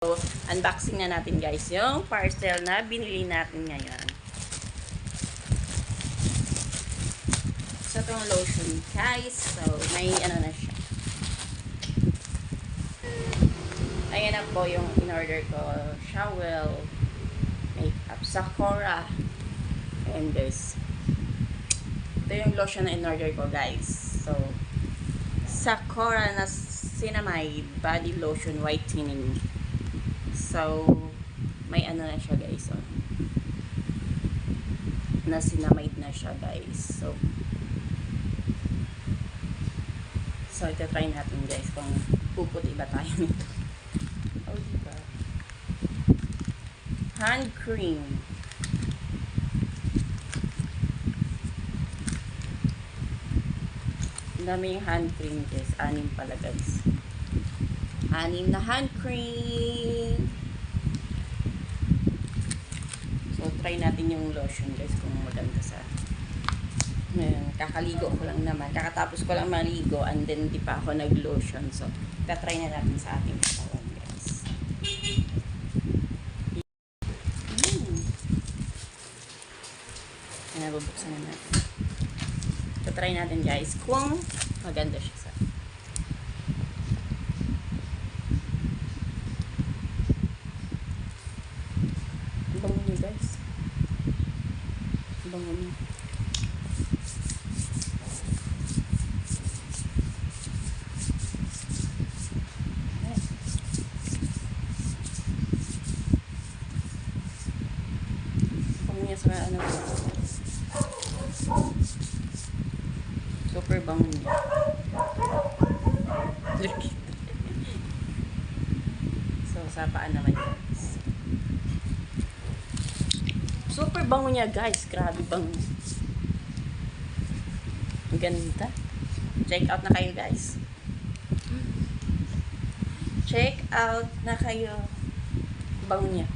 So, unboxing na natin guys yung parcel na binili natin ngayon. So, itong lotion guys. So, may ano na siya. Ayan na po yung in-order ko. Shower, makeup, Sakura, and this. Ito yung lotion na in-order ko guys. So, Sakura na Cinnamide Body Lotion Whitening. So, may ano na siya guys. Oh. Na cinnamide na siya guys. So ito try natin guys kung puputi ba tayo nito. Oh, diba? Hand cream. Ang dami yung hand cream guys. 6 pala guys. 6 na hand cream. So try natin yung lotion guys kung maganda sa kakaligo ko lang naman. Kakatapos ko lang maligo and then di pa ako nag-lotion. So, tatry na natin sa ating katawan, guys. Nabubuksan na natin. Tatry natin, guys, kung maganda siya sa ang bango niya, guys. Ang bango niya. Sa ano, super bango niya. So, sa paan naman guys. Super bango niya guys. Grabe bango. Ang ganda. Check out na kayo guys. Check out na kayo. Bango niya.